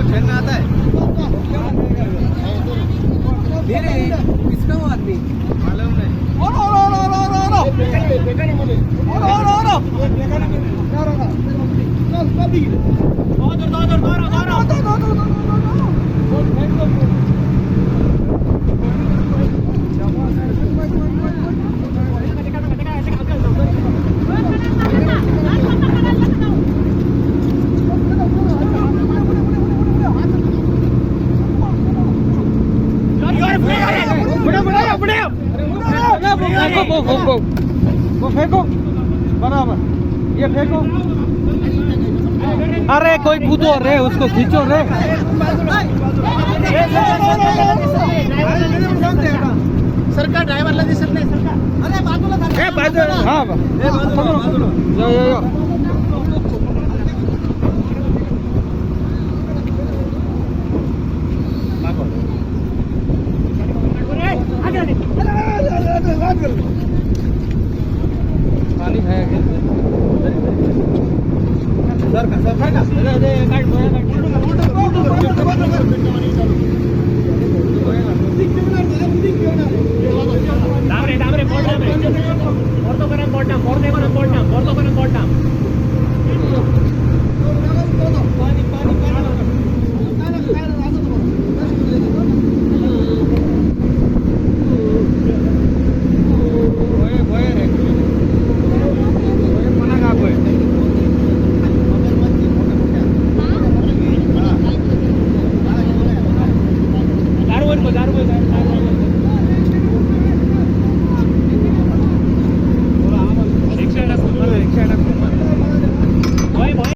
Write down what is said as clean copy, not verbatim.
खेलना आता है किसका वो आदमी मालूम नहीं वो फेंको बराबर, ये फेंको। अरे कोई कूदो रे, उसको खींचो रे। सरकार ड्रायव्हरला दिसत नाही सरकार अरे बाजूला हाँ यो यो यो पानी है सर का